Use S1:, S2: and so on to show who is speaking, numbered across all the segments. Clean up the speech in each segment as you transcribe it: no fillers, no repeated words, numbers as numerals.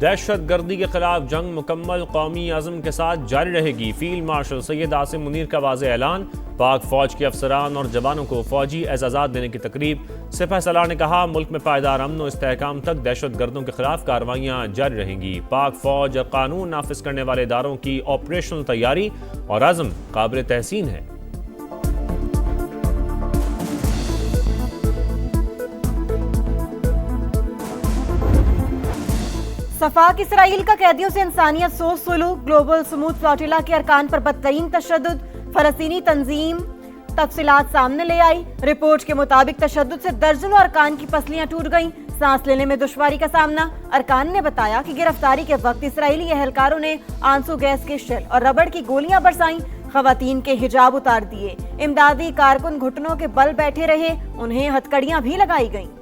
S1: दहशत गर्दी के खिलाफ जंग मुकम्मल कौमी अज़म के साथ जारी रहेगी। फील्ड मार्शल सैयद आसिम मुनीर का वाज़ेह ऐलान। पाक फौज के अफसरान और जवानों को फौजी एजाज़ात देने की तकरीब। सिपह सलार ने कहा, मुल्क में पायदार अमन और इस्तेहकाम तक दहशत गर्दों के खिलाफ कार्रवाइयाँ जारी रहेंगी। पाक फौज कानून नाफिज करने वाले इदारों की ऑपरेशनल तैयारी और अज़म काबिल तहसीन है।
S2: सफाक इसराइल का कैदियों से इंसानियत सोच सुलूक। ग्लोबल स्मूथ फ्लोटिला के अरकान पर बदतरीन तशद्दुद। फलस्तीनी तंजीम तफसीलात सामने ले आई। रिपोर्ट के मुताबिक तशद्दुद से दर्जनों अरकान की पसलियां टूट गईं। सांस लेने में दुश्वारी का सामना। अरकान ने बताया कि गिरफ्तारी के वक्त इसराइली एहलकारों ने आंसू गैस के शेल और रबड़ की गोलियां बरसाईं। खवातीन के हिजाब उतार दिए। इमदादी कारकुन घुटनों के बल बैठे रहे। उन्हें हथकड़ियां भी लगाई गईं।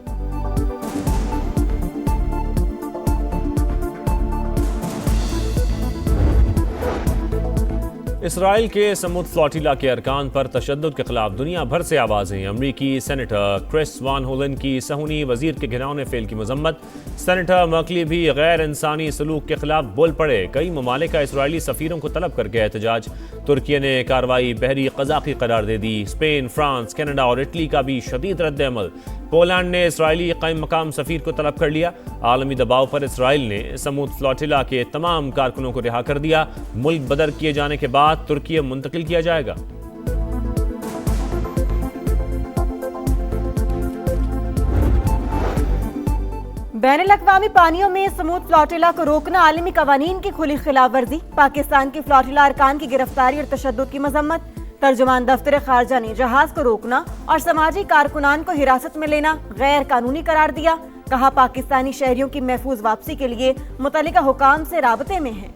S1: इसराइल के समुद्र फ्लोटिला के अरकान पर तशद्दुद के खिलाफ दुनिया भर से आवाज़ें। अमरीकी सेनेटर क्रिस वान होलन की सहूनी वजीर के घिनौने फेल की मजम्मत। सेनेटर मर्कली भी गैर इंसानी सलूक के खिलाफ बोल पड़े। कई ममालिक का इसराइली सफ़ीरों को तलब करके एहतजाज। तुर्की ने कार्रवाई बहरी क़ज़ाक़ी करार दे दी। स्पेन, फ्रांस, कनाडा और इटली का भी शदीद रद्द-ए-अमल। पोलैंड ने इसराइली क़ाइम मकाम सफ़ीर को तलब कर लिया। आलमी दबाव पर इसराइल ने समुद्र फ्लोटिला के तमाम कारकुनों को रिहा कर दिया। मुल्क बदर किए जाने के बाद तुर्की मुंतकिल किया जाएगा।
S2: बैनुल-अक़वामी पानियों में समुद्र फ्लोटिला को रोकना आलमी कवानीन की खुली खिलाफ वर्जी। पाकिस्तान के फ्लोटिला अरकान की गिरफ्तारी और तशद्दुद की मजम्मत। तर्जुमान दफ्तर खारजा ने जहाज को रोकना और समाजी कारकुनान को हिरासत में लेना गैर कानूनी करार दिया। कहा, पाकिस्तानी शहरियों की महफूज वापसी के लिए मुतल्लिका हुकाम से राबते में है।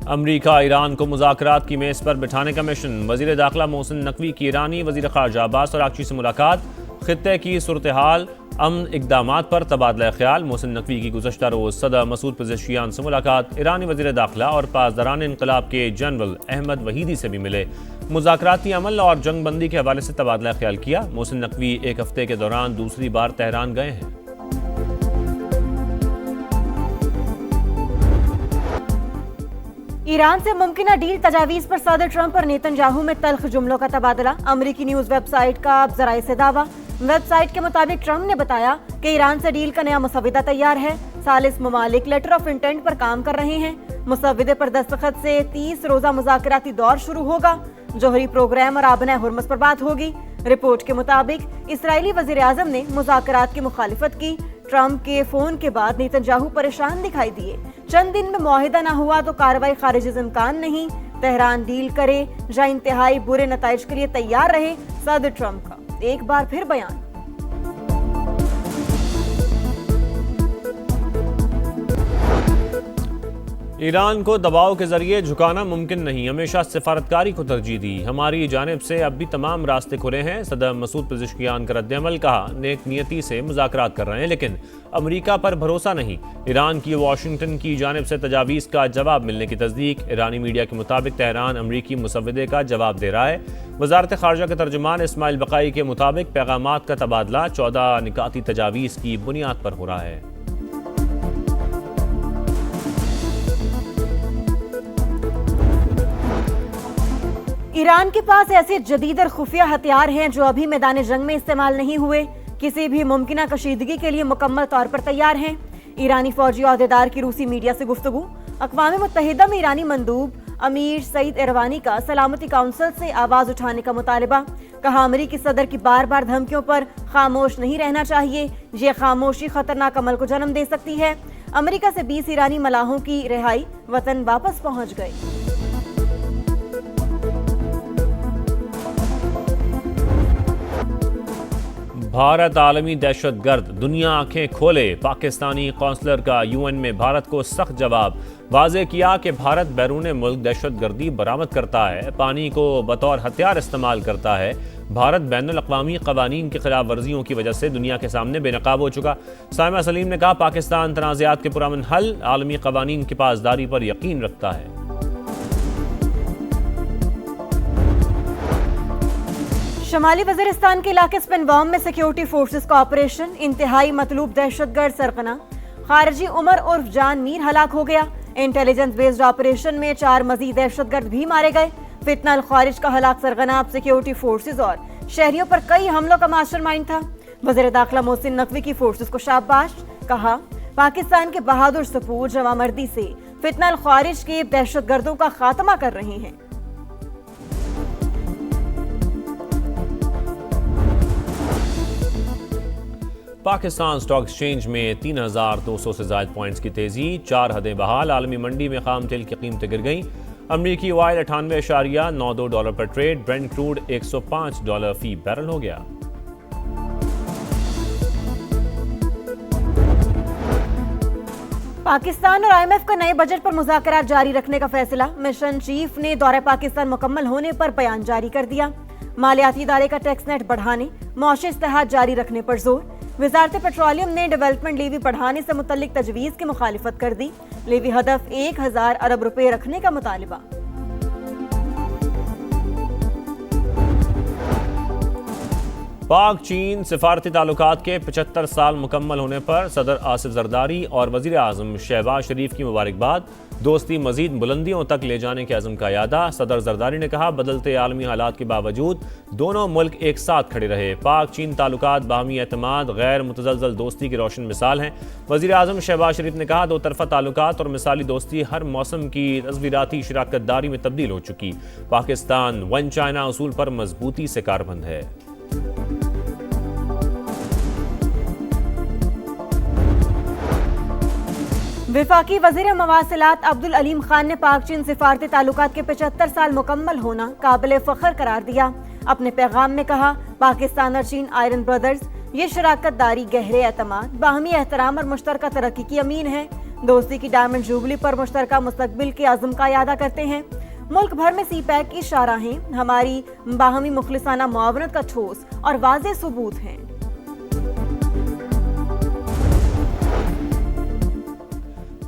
S1: अमरीका ईरान को मुज़ाकरात की मेज़ पर बिठाने का मिशन। वज़ीर दाखिला मोहसिन नकवी की ईरानी वज़ीर ख़ारजा अब्बास अराग़ची से मुलाकात। ख़ित्ते की सूरत हाल, अमन इक़दामात पर तबादला ख्याल। मोहसिन नकवी की गुज़श्ता रोज़ सदर मसूद पेज़ेश्कियान से मुलाकात। ईरानी वज़ीर दाखिला और पासदारान इनक़लाब के जनरल अहमद वहीदी से भी मिले। मुज़ाकराती अमल और जंग बंदी के हवाले से तबादला ख्याल किया। मोहसिन नकवी एक हफ्ते के दौरान दूसरी बार तेहरान गए हैं।
S2: ईरान से मुमकिन डील तजावीज़ पर सदर ट्रंप और नेतन्याहू में तल्ख जुमलों का तबादला। अमरीकी न्यूज़ वेबसाइट का अब ज़राए से दावा। वेबसाइट के मुताबिक ट्रंप ने बताया कि ईरान से डील का नया मुसविदा तैयार है। सालिस ममालिक लेटर ऑफ इंटेंट पर काम कर रहे हैं। मुसविदे पर दस्तखत से 30 रोज़ा मुज़ाकराती दौर शुरू होगा। जोहरी प्रोग्राम और आबना हुर्मस पर बात होगी। रिपोर्ट के मुताबिक इसराइली वज़ीर आज़म ने मुज़ाकरात की मुखालिफत की। ट्रंप के फोन के बाद नेतन्याहू परेशान दिखाई दिए। चंद दिन में मुआहिदा न हुआ तो कार्रवाई खारिज इम्कान नहीं। तेहरान डील करे या इंतहाई बुरे नताइज के लिए तैयार रहे। सदर ट्रंप का एक बार फिर बयान।
S1: ईरान को दबाव के जरिए झुकाना मुमकिन नहीं। हमेशा सिफारतकारी को तरजीह दी। हमारी जानिब से अब भी तमाम रास्ते खुले हैं। सदर मसूद पेज़ेश्कियान का रद्द-ए-अमल। कहा, नेक नियति से मुज़ाकरात कर रहे हैं लेकिन अमरीका पर भरोसा नहीं। ईरान की वाशिंगटन की जानिब से तजावीज़ का जवाब मिलने की तस्दीक। ईरानी मीडिया के मुताबिक तेहरान अमरीकी मुसविदे का जवाब दे रहा है। वज़ारत ख़ारजा के तर्जुमान इस्माइल बक़ाई के मुताबिक पैगामात का तबादला 14 निकाती तजावीज़ की बुनियाद पर हो रहा है।
S2: ईरान के पास ऐसे जदीद और खुफिया हथियार हैं जो अभी मैदान जंग में इस्तेमाल नहीं हुए। किसी भी मुमकिन कशीदगी के लिए मुकम्मल तौर पर तैयार हैं। ईरानी फौजी ओहदेदार की रूसी मीडिया से गुफ्तगू। अक़वाम मुत्तहिदा में ईरानी मंदूब अमीर सईद इरवानी का सलामती काउंसिल से आवाज़ उठाने का मुतालबा। कहा, अमरीकी सदर की बार बार धमकियों पर खामोश नहीं रहना चाहिए। ये खामोशी खतरनाक अमल को जन्म दे सकती है। अमरीका से 20 ईरानी मलाहों की रिहाई, वतन वापस पहुँच गए।
S1: भारत आलमी दहशत गर्द, दुनिया आंखें खोले। पाकिस्तानी कौंसलर का यूएन में भारत को सख्त जवाब। वाज़े किया कि भारत बैरून मुल्क दहशत गर्दी बरामद करता है, पानी को बतौर हथियार इस्तेमाल करता है। भारत बैनुल अक़वामी क़वानीन की खिलाफ वर्जियों की वजह से दुनिया के सामने बेनकाब हो चुका। साइमा सलीम ने कहा, पाकिस्तान तनाज़ात के पुरअमन हल, आलमी क़वानीन की पासदारी पर यकीन रखता है।
S2: शमाली वजीरिस्तान के इलाके स्पिनवाम में सिक्योरिटी फोर्सेस का ऑपरेशन, इंतहाई मतलूब दहशतगर्द सरगना खारजी उमर उर्फ जान मीर हलाक हो गया। इंटेलिजेंस बेस्ड ऑपरेशन में 4 मजीद दहशतगर्द भी मारे गए। फितना अल खारिज का हलाक सरगना सिक्योरिटी फोर्सेस और शहरियों पर कई हमलों का मास्टरमाइंड था। वज़ीर दाखिला मोहसिन नकवी की फोर्सेस को शाबाश कहा। पाकिस्तान के बहादुर सपूत जवामर्दी से फितना अल खारिज के दहशतगर्दों का खात्मा कर रहे हैं।
S1: पाकिस्तान स्टॉक एक्सचेंज में 3,200 से ज़ायद पॉइंट्स की तेजी, 4 हदें बहाल। आलमी मंडी में खाम तेल की कीमतें गिर गईं। अमरीकी ऑयल $98.92 पर ट्रेड, ब्रेंट क्रूड $105 फी बैरल हो गया।
S2: पाकिस्तान और IMF का नए बजट पर मुज़ाकरात जारी रखने का फैसला। मिशन चीफ ने दौरे पाकिस्तान मुकम्मल होने पर बयान जारी कर दिया। मालियाती इदारे का टैक्स नेट बढ़ाने, मौशी इस्तेहाद जारी रखने पर जोर। वजारत पेट्रोलियम ने डेवलपमेंट लीवी बढ़ाने से मुतल्लिक तजवीज़ की मुखालिफत कर दी। लीवी हदफ 1,000 अरब रुपए रखने का मुतालिबा।
S1: पाक चीन सिफारती ताल्लुकात के 75 साल मुकम्मल होने पर सदर आसिफ जरदारी और वज़ीर आज़म शहबाज शरीफ की मुबारकबाद। दोस्ती मजीद बुलंदियों तक ले जाने के अज़म का यादा। सदर जरदारी ने कहा, बदलते आलमी हालात के बावजूद दोनों मुल्क एक साथ खड़े रहे। पाक चीन ताल्लुकात बाहमी एतमाद, गैर मुतज़लज़ल दोस्ती की रोशन मिसाल हैं। वज़ीर आज़म शहबाज शरीफ ने कहा, दो तरफ़ा ताल्लुकात और मिसाली दोस्ती हर मौसम की तस्वीराती शराकतदारी में तब्दील हो चुकी। पाकिस्तान वन चाइना असूल पर मजबूती से कारबंद है।
S2: वफाकी वज़ीर मवासिलात अब्दुल अलीम खान ने पाक चीन सिफारती ताल्लुकात के 75 साल मुकम्मल होना काबिल फ़ख्र करार दिया। अपने पैगाम में कहा, पाकिस्तान और चीन आयरन ब्रदर्स, ये शराकतदारी गहरे एतमाद, बाहमी एहतराम और मुश्तरका तरक्की की अमीन है। दोस्ती की डायमंड जुबली पर मुश्तरका मुस्तकबिल के अज़म का यादा करते हैं। मुल्क भर में CPEC की शाहराहें हमारी बाहमी मुखलिसाना मुआवनत का ठोस और वाज़ेह सबूत हैं।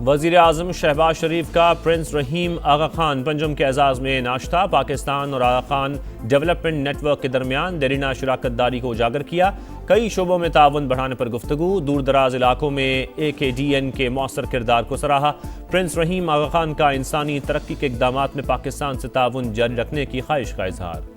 S1: वज़ीर आज़म शहबाज शरीफ का प्रिंस रहीम आगा खान पंजम के एजाज़ में नाश्ता। पाकिस्तान और आगा खान डेवलपमेंट नेटवर्क के दरमियान देरीना शराकतदारी को उजागर किया। कई शोबों में ताउन बढ़ाने पर गुफ्तगू। दूर दराज इलाकों में AKDN के मौसर किरदार को सराहा। प्रिंस रहीम आगा खान का इंसानी तरक्की के इक़दामात में पाकिस्तान से ताउन जारी रखने की ख्वाहिश का इजहार।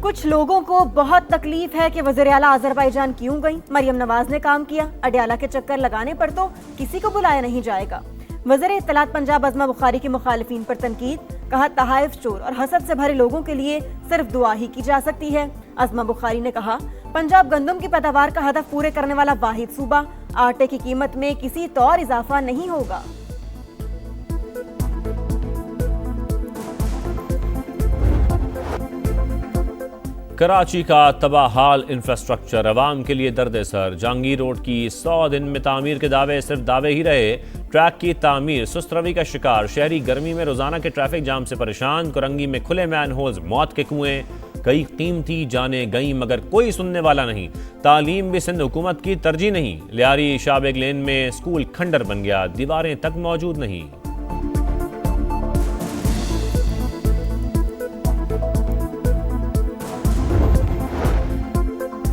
S2: कुछ लोगों को बहुत तकलीफ है कि वज़ीर आला अज़रबैजान क्यों गई। मरियम नवाज ने काम किया, अडयाला के चक्कर लगाने पर तो किसी को बुलाया नहीं जाएगा। वज़ीर इत्तलात पंजाब अज़मा बुखारी की मुखालिफिन पर तनकीद। कहा, तहाइफ, चोर और हसद से भरे लोगों के लिए सिर्फ दुआ ही की जा सकती है। अज़मा बुखारी ने कहा, पंजाब गंदम की पैदावार का हदफ पूरे करने वाला वाहिद सूबा, आटे की कीमत में किसी तौर इजाफा नहीं होगा।
S1: कराची का तबाहाल इंफ्रास्ट्रक्चर अवाम के लिए दर्द सर। जहांगीर रोड की 100 दिन में तामीर के दावे सिर्फ दावे ही रहे। ट्रैक की तामीर सुस्त रवि का शिकार। शहरी गर्मी में रोजाना के ट्रैफिक जाम से परेशान। कुरंगी में खुले मैन होल्स, मौत के कुएं। कई कीमती जाने गई मगर कोई सुनने वाला नहीं। तालीम भी सिंध हुकूमत की तरजीह नहीं। लियारी शाबेग लेन में स्कूल खंडर बन गया, दीवारें तक मौजूद नहीं।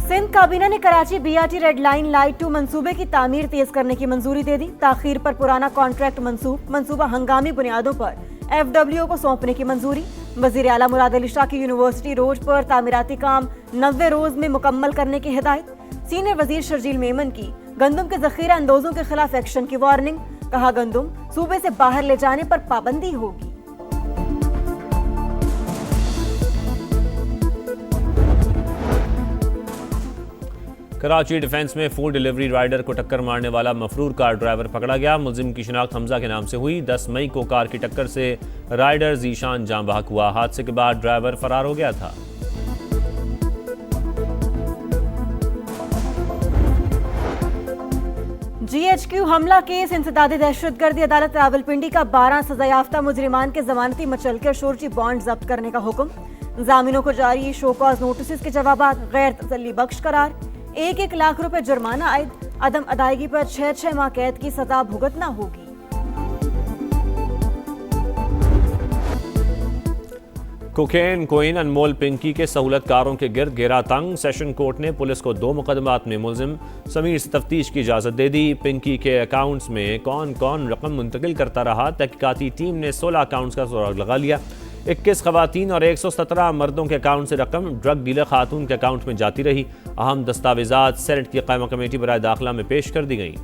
S2: सिंध काबीना ने Karachi BRT red line light 2 मंसूबे की तामीर तेज करने की मंजूरी दे दी। ताखीर पर पुराना कॉन्ट्रैक्ट मंसूबा हंगामी बुनियादों पर FWO को सौंपने की मंजूरी। वज़ीर आला मुराद अली शाह की यूनिवर्सिटी रोड पर तामीराती काम 90 रोज में मुकम्मल करने की हिदायत। सीनियर वजीर शर्जील मेमन की गंदम के जखीरा अंदोजों के खिलाफ एक्शन की वार्निंग। कहा, गंदम सूबे से बाहर ले जाने पर पाबंदी होगी।
S1: कराची डिफेंस में फूड डिलीवरी राइडर को टक्कर मारने वाला मफरूर कार ड्राइवर पकड़ा गया। मुलजिम की शिनाख्त हमजा के नाम से हुई। 10 मई को कार की टक्कर से राइडर जीशान जान बहक हुआ। हादसे के बाद ड्राइवर फरार हो गया था।
S2: GHQ हमला केस इंसदादी दहशतगर्दी अदालत रावलपिंडी का 12 सजायाफ्ता मुजरिमान के जमानती मचलकर शोरची बॉन्ड जब्त करने का हुक्म। जामिनों को जारी शो कॉज नोटिस के जवाब गैर तसल्ली बख्श करार। 1-1 लाख रुपए जुर्माना आयद। अदम अदायगी पर 6-6 माह कैद की सजा भुगतना होगी।
S1: कोकेन कोइन अनमोल पिंकी के सहूलतकारों के गिर्द घेरा तंग। सेशन कोर्ट ने पुलिस को 2 मुकदमात में मुलजिम समीर से तफ्तीश की इजाज़त दे दी। पिंकी के अकाउंट्स में कौन कौन रकम मुंतकिल करता रहा, तहकीकाती टीम ने 16 अकाउंट्स का सुराग लगा लिया। 21 खवातीन और 117 मर्दों के अकाउंट से रकम ड्रग डीलर खातून के अकाउंट में जाती रही। अहम दस्तावेजात सेनेट की कायमा कमेटी बराए दाखिला में पेश कर दी गई।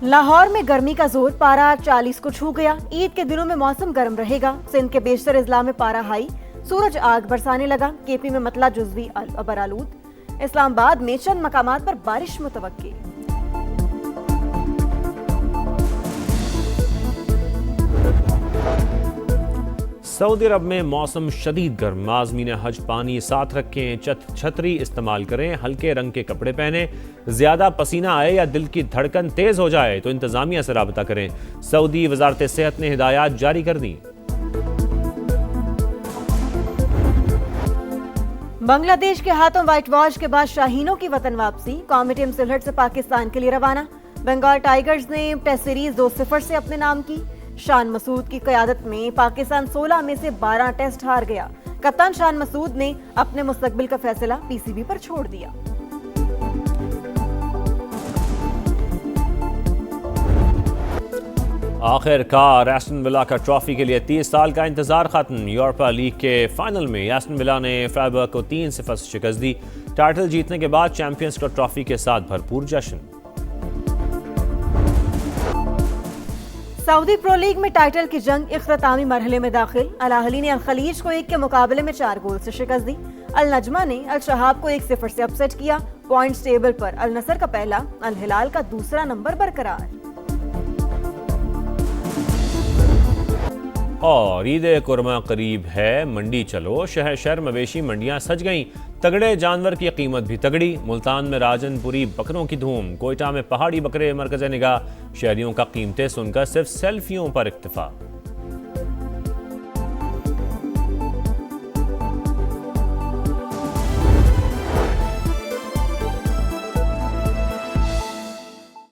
S2: लाहौर में गर्मी का जोर, पारा 40 को छू गया। ईद के दिनों में मौसम गर्म रहेगा। सिंध के बेशतर अजला में पारा हाई, सूरज आग बरसाने लगा। केपी में मतला जुज़वी अबरालूद। इस्लामाबाद में चंद मकामात पर बारिश मुतवक्की।
S1: सऊदी अरब में मौसम शदीद गर्म। आज़मीन हज पानी साथ रखें, छतरी इस्तेमाल करें, हल्के रंग के कपड़े पहने। ज्यादा पसीना आए या दिल की धड़कन तेज हो जाए तो इंतजामिया से राबता करें। सऊदी वजारत सेहत ने हिदायत जारी कर दी।
S2: बांग्लादेश के हाथों व्हाइट वॉश के बाद शाहीनों की वतन वापसी। कौमी टीम सिलहट से पाकिस्तान के लिए रवाना। बंगाल टाइगर्स ने टेस्ट सीरीज 2-0 से अपने नाम की। शान मसूद की क़यादत में पाकिस्तान 16 में से 12 टेस्ट हार गया। कप्तान शान मसूद ने अपने मुस्तकबिल का फैसला पीसीबी पर छोड़ दिया।
S1: आखिरकार एस्टन विला का ट्रॉफी के लिए 30 साल का इंतजार खत्म। यूरोपा लीग के फाइनल में एस्टन विला ने फ्राइबर्ग को 3-0 से शिकस्त दी। टाइटल जीतने के बाद चैंपियंस का ट्रॉफी के साथ भरपूर जश्न।
S2: सऊदी प्रो लीग में टाइटल की जंग इख्तितामी मरहले में दाखिल। अल अहली ने अल खलीज को 1 के मुकाबले में 4 गोल से शिकस्त दी। अल नजमा ने अल शहाब को 1-0 से अपसेट किया। पॉइंट्स टेबल पर अल नसर का पहला, अल हिलाल का दूसरा नंबर बरकरार।
S1: और ईद कुरमा करीब है, मंडी चलो। शहर शहर मवेशी मंडियां सज गईं। तगड़े जानवर की कीमत भी तगड़ी। मुल्तान में राजनपुरी बकरों की धूम। कोयटा में पहाड़ी बकरे मरकज़ निगाह। शहरियों का कीमतें सुनकर सिर्फ सेल्फियों पर इक्तफा।